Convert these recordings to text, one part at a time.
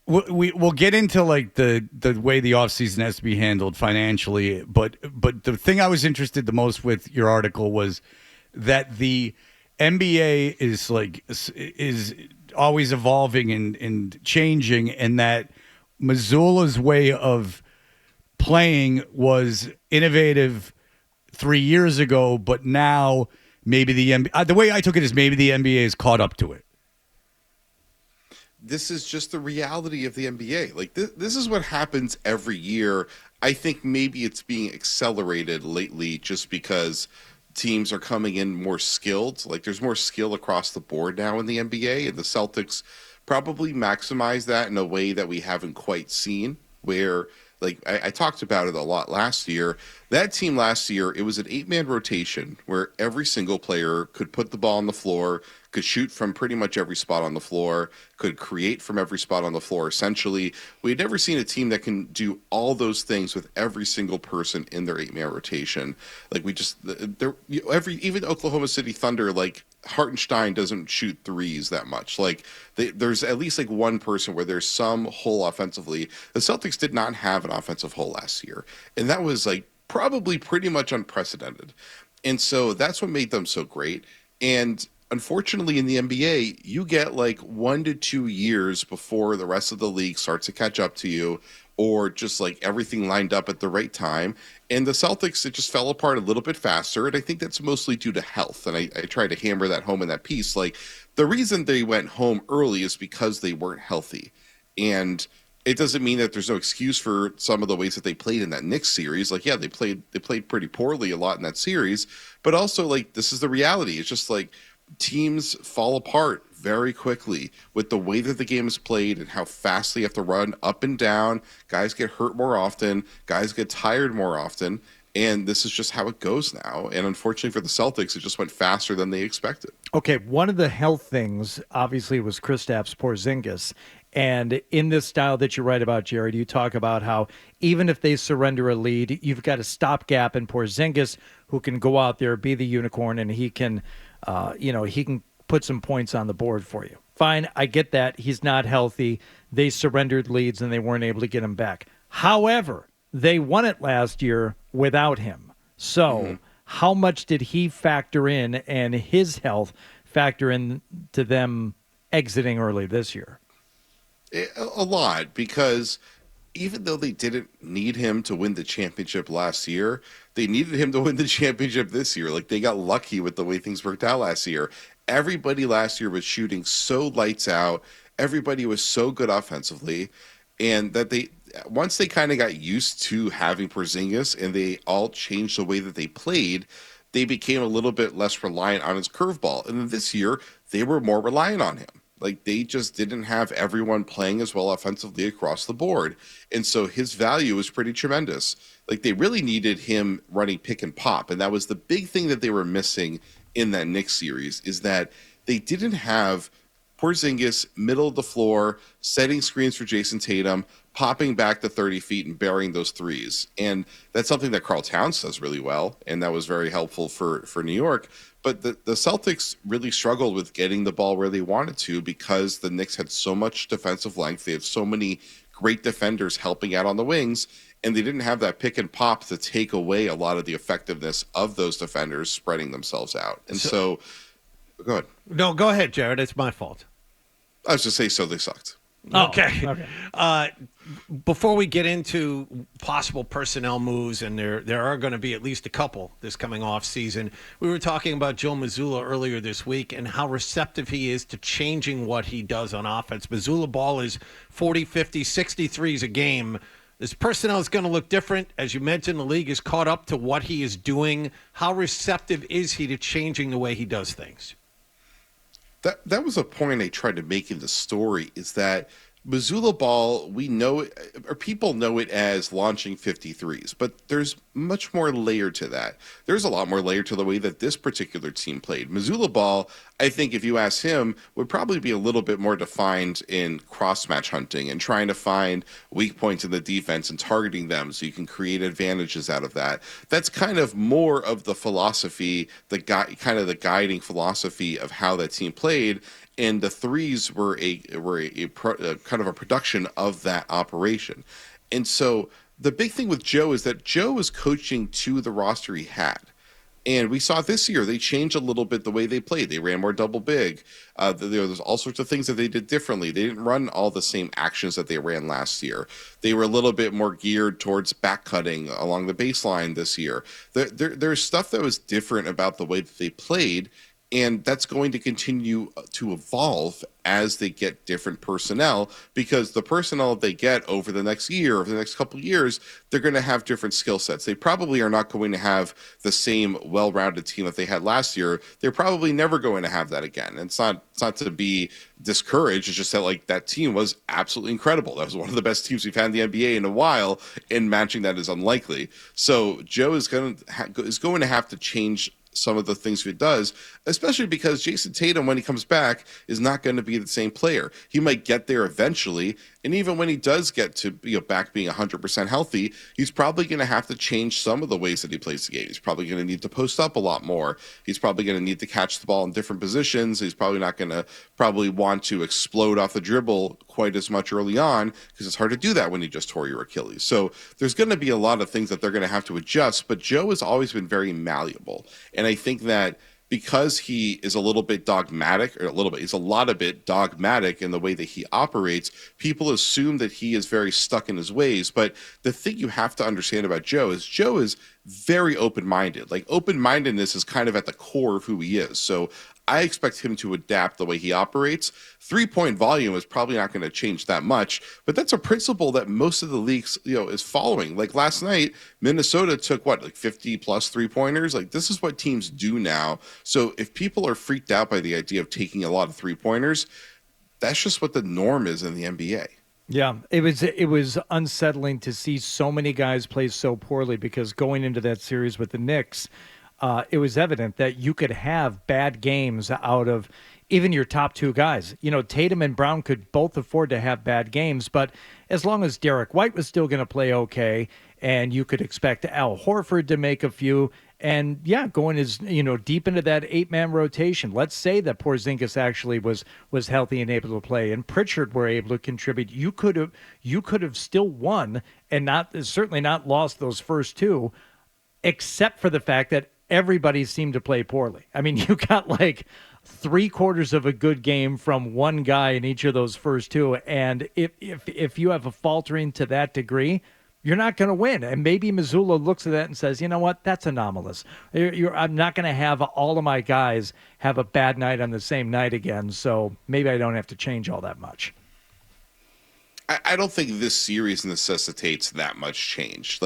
We'll get into like the way the offseason has to be handled financially, but the thing I was interested the most with your article was that the NBA is always evolving and changing, and that Mazzulla's way of playing was innovative 3 years ago, but now maybe the way I took it is maybe the NBA is caught up to it. This is just the reality of the NBA. Like this is what happens every year. I think maybe it's being accelerated lately just because teams are coming in more skilled. Like there's more skill across the board now in the NBA, and the Celtics probably maximize that in a way that we haven't quite seen. Where like I talked about it a lot last year. That team last year, it was an 8-man rotation where every single player could put the ball on the floor, could shoot from pretty much every spot on the floor, could create from every spot on the floor. Essentially, we had never seen a team that can do all those things with every single person in their 8-man rotation. Like we just even Oklahoma City Thunder, like Hartenstein doesn't shoot threes that much. Like there's at least like one person where there's some hole offensively. The Celtics did not have an offensive hole last year, and that was like probably pretty much unprecedented. And so that's what made them so great. And unfortunately in the NBA, you get like 1 to 2 years before the rest of the league starts to catch up to you, or just like everything lined up at the right time. And the Celtics, it just fell apart a little bit faster. And I think that's mostly due to health. And I tried to hammer that home in that piece. Like the reason they went home early is because they weren't healthy. And it doesn't mean that there's no excuse for some of the ways that they played in that Knicks series. Like, yeah, they played pretty poorly a lot in that series, but also like this is the reality. It's just like teams fall apart very quickly with the way that the game is played and how fast they have to run up and down. Guys get hurt more often. Guys get tired more often. And this is just how it goes now. And unfortunately for the Celtics, it just went faster than they expected. Okay, one of the health things, obviously, was Kristaps Porzingis. And in this style that you write about, Jared, you talk about how even if they surrender a lead, you've got a stopgap in Porzingis who can go out there, be the unicorn, and he can put some points on the board for you. Fine, I get that. He's not healthy. They surrendered leads, and they weren't able to get him back. However, they won it last year without him. So how much did he factor in, and his health factor in to them exiting early this year? A lot, because even though they didn't need him to win the championship last year, they needed him to win the championship this year. Like they got lucky with the way things worked out last year. Everybody last year was shooting so lights out. Everybody was so good offensively, and that once they kind of got used to having Porzingis and they all changed the way that they played, they became a little bit less reliant on his curveball. And then this year, they were more reliant on him. Like they just didn't have everyone playing as well offensively across the board. And so his value was pretty tremendous. Like they really needed him running pick and pop. And that was the big thing that they were missing in that Knicks series, is that they didn't have Porzingis middle of the floor, setting screens for Jason Tatum, popping back to 30 feet and burying those threes. And that's something that Karl Towns does really well. And that was very helpful for New York. But the Celtics really struggled with getting the ball where they wanted to, because the Knicks had so much defensive length. They had so many great defenders helping out on the wings, and they didn't have that pick and pop to take away a lot of the effectiveness of those defenders spreading themselves out. And so go ahead. No, go ahead, Jared. It's my fault. I was just saying, so they sucked. Okay. Before we get into possible personnel moves, and there are going to be at least a couple this coming off season, we were talking about Joe Mazzulla earlier this week and how receptive he is to changing what he does on offense. Mazzulla ball is 40, 50, 60 threes a game. This personnel is going to look different. As you mentioned, the league is caught up to what he is doing. How receptive is he to changing the way he does things? That was a point I tried to make in the story, is that Mazzulla ball, we know it, or people know it as launching 53s, but there's much more layer to that. There's a lot more layer to the way that this particular team played. Mazzulla ball, I think if you ask him, would probably be a little bit more defined in cross-match hunting and trying to find weak points in the defense and targeting them so you can create advantages out of that. That's kind of more of the philosophy, kind of the guiding philosophy of how that team played. and the threes were kind of a production of that operation. And so the big thing with Joe is that Joe was coaching to the roster he had. And we saw this year, they changed a little bit the way they played. They ran more double big. There's all sorts of things that they did differently. They didn't run all the same actions that they ran last year. They were a little bit more geared towards back cutting along the baseline this year. There's stuff that was different about the way that they played, and that's going to continue to evolve as they get different personnel, because the personnel they get over the next year, over the next couple of years, they're going to have different skill sets. They probably are not going to have the same well-rounded team that they had last year. They're probably never going to have that again. And it's not to be discouraged. It's just that, like, that team was absolutely incredible. That was one of the best teams we've had in the NBA in a while, and matching that is unlikely. So Joe is going to have to change some of the things he does, especially because Jason Tatum, when he comes back, is not going to be the same player. He might get there eventually, and even when he does get to back being 100% healthy, he's probably going to have to change some of the ways that he plays the game. He's probably going to need to post up a lot more. He's probably going to need to catch the ball in different positions. He's probably not going to want to explode off the dribble quite as much early on, because it's hard to do that when you just tore your Achilles. So there's going to be a lot of things that they're going to have to adjust, but Joe has always been very malleable. And I think that because he is a lot bit dogmatic in the way that he operates, people assume that he is very stuck in his ways. But the thing you have to understand about Joe is very open-minded. Like, open-mindedness is kind of at the core of who he is. So I expect him to adapt the way he operates. 3-point volume is probably not going to change that much, but that's a principle that most of the leagues, is following. Like last night, Minnesota took 50 plus 3-pointers. Like, this is what teams do now. So if people are freaked out by the idea of taking a lot of 3-pointers, that's just what the norm is in the NBA. Yeah, it was unsettling to see so many guys play so poorly, because going into that series with the Knicks, it was evident that you could have bad games out of even your top two guys. Tatum and Brown could both afford to have bad games, but as long as Derek White was still going to play okay, and you could expect Al Horford to make a few, and going deep into that 8-man rotation. Let's say that Porzingis actually was healthy and able to play, and Pritchard were able to contribute. You could have still won, and certainly not lost those first two, except for the fact that everybody seemed to play poorly. I mean, you got like 3/4 of a good game from one guy in each of those first two, and if you have a faltering to that degree, you're not going to win. And maybe Mazzulla looks at that and says, you know what, that's anomalous. I'm not going to have all of my guys have a bad night on the same night again, so maybe I don't have to change all that much. I don't think this series necessitates that much change.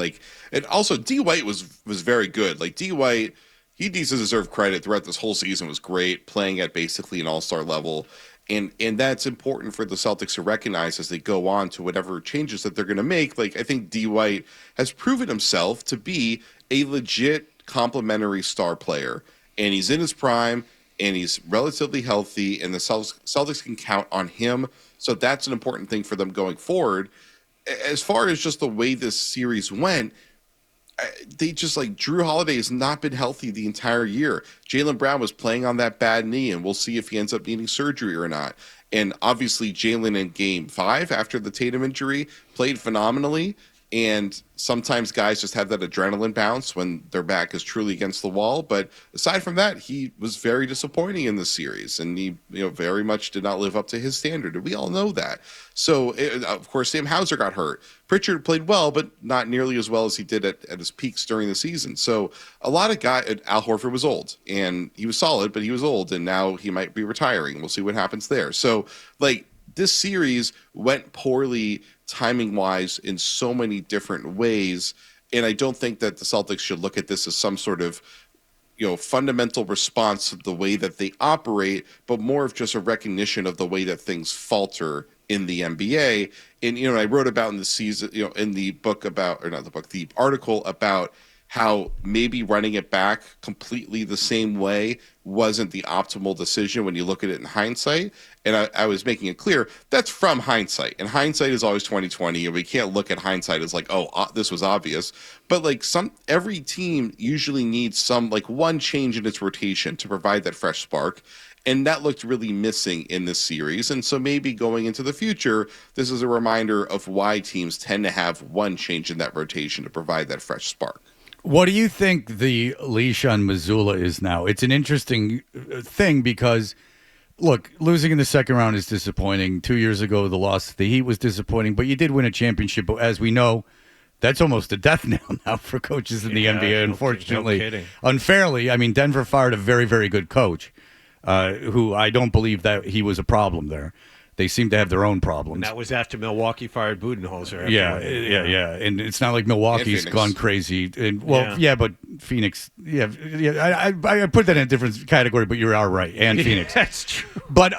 And also D White was very good. Like, D White, he needs to deserve credit throughout this whole season. Was great, playing at basically an all-star level. And that's important for the Celtics to recognize as they go on to whatever changes that they're going to make. Like, I think D White has proven himself to be a legit complementary star player, and he's in his prime, and he's relatively healthy, and the Celtics can count on him. So that's an important thing for them going forward. As far as just the way this series went, they just Drew Holiday has not been healthy the entire year. Jaylen Brown was playing on that bad knee, and we'll see if he ends up needing surgery or not. And obviously Jaylen in Game 5 after the Tatum injury played phenomenally. And sometimes guys just have that adrenaline bounce when their back is truly against the wall. But aside from that, he was very disappointing in this series, and he very much did not live up to his standard. And we all know that. So, of course, Sam Hauser got hurt. Pritchard played well, but not nearly as well as he did at his peaks during the season. So a lot of guys, Al Horford was old, and he was solid, but he was old, and now he might be retiring. We'll see what happens there. So, this series went poorly timing-wise in so many different ways, and I don't think that the Celtics should look at this as some sort of fundamental response to the way that they operate, but more of just a recognition of the way that things falter in the NBA. And I wrote about in the season, in the book about, or not the book, the article about how maybe running it back completely the same way wasn't the optimal decision when you look at it in hindsight. And I was making it clear that's from hindsight, and hindsight is always 20/20, and we can't look at hindsight as this was obvious. But every team usually needs some one change in its rotation to provide that fresh spark. And that looked really missing in this series. And so maybe going into the future, this is a reminder of why teams tend to have one change in that rotation to provide that fresh spark. What do you think the leash on Mazzulla is now? It's an interesting thing because, look, losing in the second round is disappointing. 2 years ago, the loss to the Heat was disappointing, but you did win a championship. But as we know, that's almost a death knell now for coaches in the NBA, unfortunately. No kidding. Unfairly, I mean, Denver fired a very, very good coach who I don't believe that he was a problem there. They seem to have their own problems. And that was after Milwaukee fired Budenholzer. Yeah. And it's not like Milwaukee's gone crazy. And, but Phoenix, I put that in a different category, but you are right. And Phoenix. That's true. But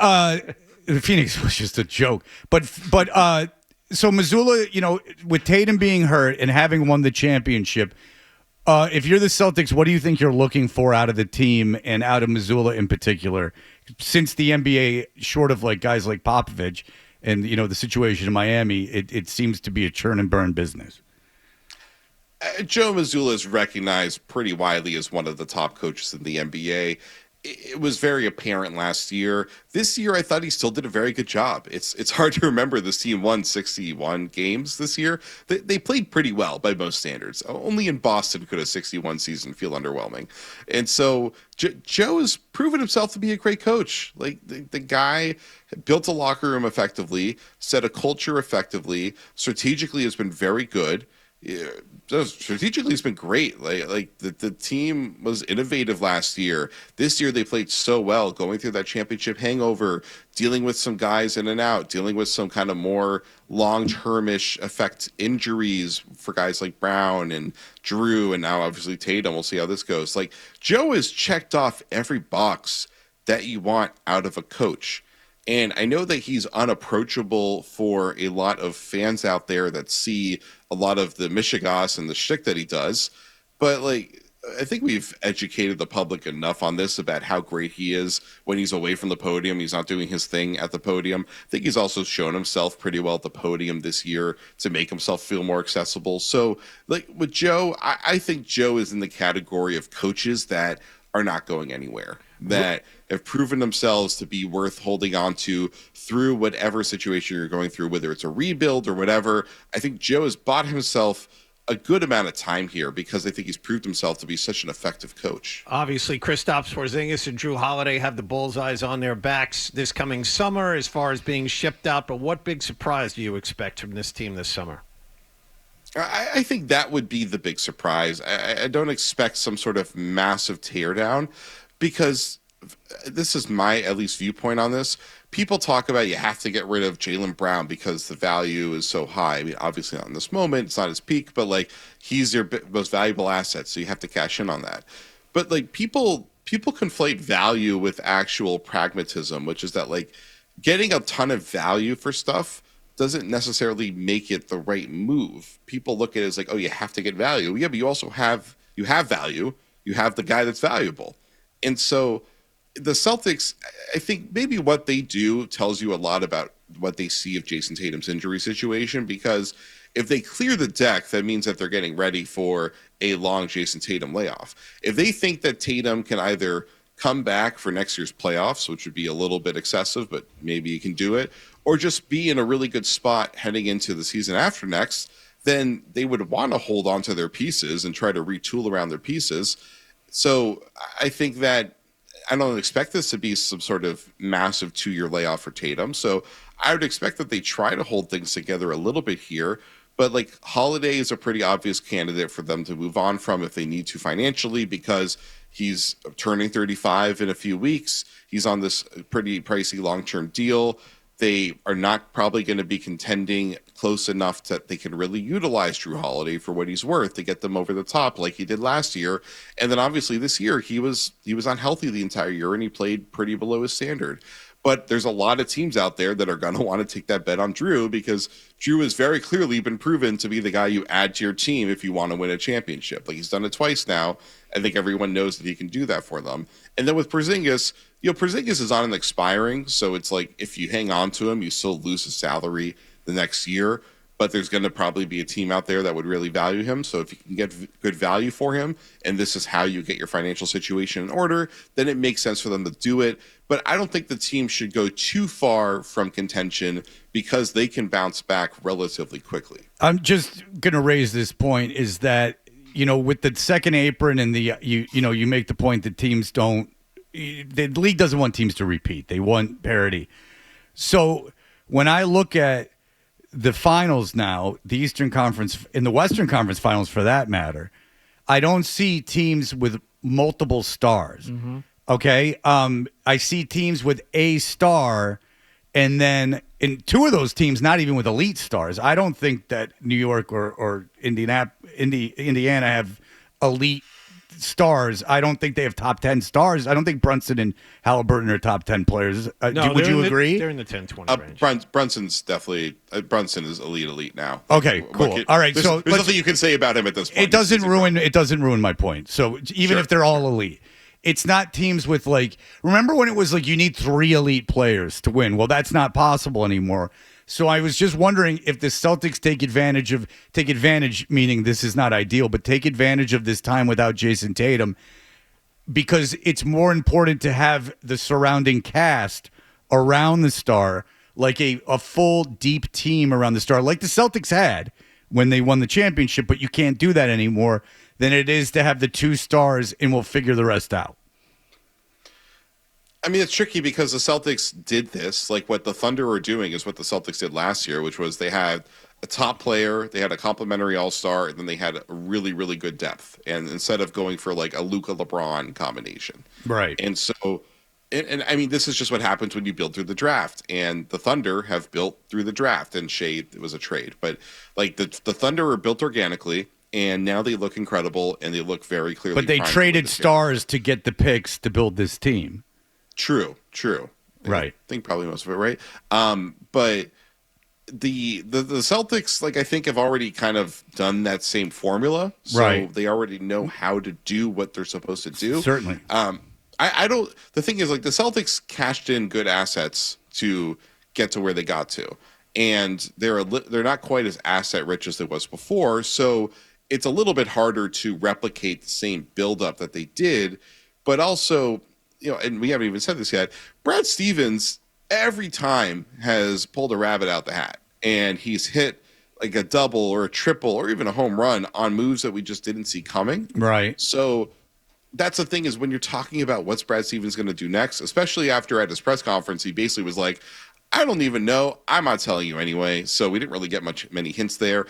Phoenix was just a joke. But so Mazzulla, with Tatum being hurt and having won the championship, if you're the Celtics, what do you think you're looking for out of the team and out of Mazzulla in particular? Since the NBA, short of like guys like Popovich and the situation in Miami, it seems to be a churn and burn business. Joe Mazzulla is recognized pretty widely as one of the top coaches in the NBA. It was very apparent last year. This year, I thought he still did a very good job. It's hard to remember this team won 61 games this year. They played pretty well by most standards. Only in Boston could a 61 season feel underwhelming. And so Joe has proven himself to be a great coach. Like the guy built a locker room effectively, set a culture effectively, strategically has been very good. Strategically, it's been great. Like the team was innovative last year. This year, they played so well, going through that championship hangover, dealing with some guys in and out, dealing with some kind of more long-termish effect injuries for guys like Brown and Drew, and now obviously Tatum. We'll see how this goes. Like Joe has checked off every box that you want out of a coach. And I know that he's unapproachable for a lot of fans out there that see a lot of the mishigas and the shtick that he does. But like, I think we've educated the public enough on this about how great he is when he's away from the podium. He's not doing his thing at the podium. I think he's also shown himself pretty well at the podium this year to make himself feel more accessible. So like with Joe, I think Joe is in the category of coaches that are not going anywhere, that have proven themselves to be worth holding on to through whatever situation you're going through, whether it's a rebuild or whatever. I think Joe has bought himself a good amount of time here because I think he's proved himself to be such an effective coach. Obviously, Kristaps Porzingis and Drew Holiday have the bullseyes on their backs this coming summer as far as being shipped out. But what big surprise do you expect from this team this summer? I think that would be the big surprise. I don't expect some sort of massive teardown because this is my at least viewpoint on this. People talk about you have to get rid of Jaylen Brown because the value is so high. I mean, obviously not in this moment, it's not his peak, but like he's your most valuable asset, so you have to cash in on that. But like people conflate value with actual pragmatism, which is that like getting a ton of value for stuff doesn't necessarily make it the right move. People look at it as like, oh, you have to get value. Yeah, but you also have value. You have the guy that's valuable. And so the Celtics, I think maybe what they do tells you a lot about what they see of Jason Tatum's injury situation, because if they clear the deck, that means that they're getting ready for a long Jason Tatum layoff. If they think that Tatum can either come back for next year's playoffs, which would be a little bit excessive, but maybe he can do it, or just be in a really good spot heading into the season after next, then they would want to hold on to their pieces and try to retool around their pieces. So I think that I don't expect this to be some sort of massive 2-year layoff for Tatum. So I would expect that they try to hold things together a little bit here. But like Holiday is a pretty obvious candidate for them to move on from if they need to financially, because he's turning 35 in a few weeks. He's on this pretty pricey long-term deal. They are not probably going to be contending close enough that they can really utilize Drew Holiday for what he's worth to get them over the top like he did last year. And then obviously this year he was unhealthy the entire year and he played pretty below his standard. But there's a lot of teams out there that are going to want to take that bet on Drew, because Drew has very clearly been proven to be the guy you add to your team if you want to win a championship. Like, he's done it twice now. I think everyone knows that he can do that for them. And then with Porzingis, Porzingis is on an expiring, so it's like if you hang on to him, you still lose his salary the next year. but there's going to probably be a team out there that would really value him. So if you can get good value for him, and this is how you get your financial situation in order, then it makes sense for them to do it. But I don't think the team should go too far from contention because they can bounce back relatively quickly. I'm just going to raise this point is that, with the second apron and you make the point that teams the league doesn't want teams to repeat. They want parity. So when I look at the finals now, the Eastern Conference and the Western Conference finals for that matter, I don't see teams with multiple stars. Mm-hmm. Okay. I see teams with a star, and then in two of those teams, not even with elite stars. I don't think that New York or Indiana have elite stars. I don't think they have top 10 stars. I don't think Brunson and Halliburton are top 10 players. Would you agree? They're in the 10-20 range. Brunson's definitely Brunson is elite now. Okay, cool. All right, there's nothing you can say about him at this point. It doesn't ruin my point. So even if they're all elite, it's not teams with remember when it was you need 3 elite players to win? Well, that's not possible anymore. So I was just wondering if the Celtics take advantage, meaning this is not ideal, but take advantage of this time without Jason Tatum, because it's more important to have the surrounding cast around the star, like a full deep team around the star, like the Celtics had when they won the championship, but you can't do that anymore, than it is to have the 2 stars and we'll figure the rest out. I mean, it's tricky because the Celtics did this. What the Thunder are doing is what the Celtics did last year, which was they had a top player, they had a complimentary all-star, and then they had a really, really good depth. And instead of going for a Luka LeBron combination. Right. And so, and I mean, this is just what happens when you build through the draft. And the Thunder have built through the draft, and it was a trade. But the Thunder are built organically, and now they look incredible, and they look very clearly. But they traded stars to get the picks to build this team. True. Right. I think probably most of it, right? But the Celtics, I think, have already kind of done that same formula. So right. They already know how to do what they're supposed to do. Certainly. I don't. The thing is, the Celtics cashed in good assets to get to where they got to, and they're not quite as asset rich as it was before. So it's a little bit harder to replicate the same buildup that they did, but also. And we haven't even said this yet, Brad Stevens every time has pulled a rabbit out the hat, and he's hit a double or a triple or even a home run on moves that we just didn't see coming. Right. So that's the thing, is when you're talking about what's Brad Stevens going to do next, especially after at his press conference, he basically was like, I don't even know. I'm not telling you anyway. So we didn't really get many hints there.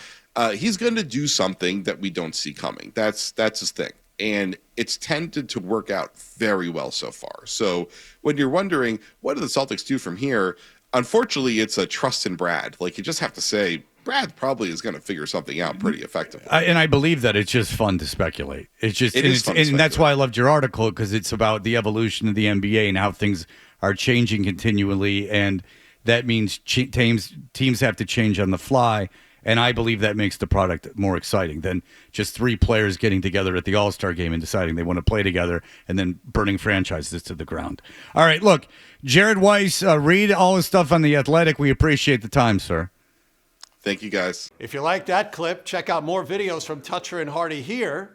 He's going to do something that we don't see coming. That's his thing. And it's tended to work out very well so far. So when you're wondering, what do the Celtics do from here? Unfortunately, it's a trust in Brad. You just have to say, Brad probably is going to figure something out pretty effectively. And I believe that it's just fun to speculate. It's just, and that's why I loved your article, because it's about the evolution of the NBA and how things are changing continually. And that means teams have to change on the fly. And I believe that makes the product more exciting than just 3 players getting together at the All-Star game and deciding they want to play together and then burning franchises to the ground. All right, look, Jared Weiss, read all his stuff on The Athletic. We appreciate the time, sir. Thank you, guys. If you like that clip, check out more videos from Toucher and Hardy here.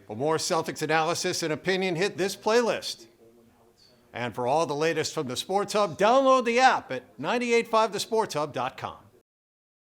For more Celtics analysis and opinion, hit this playlist. And for all the latest from the Sports Hub, download the app at 985thesportshub.com.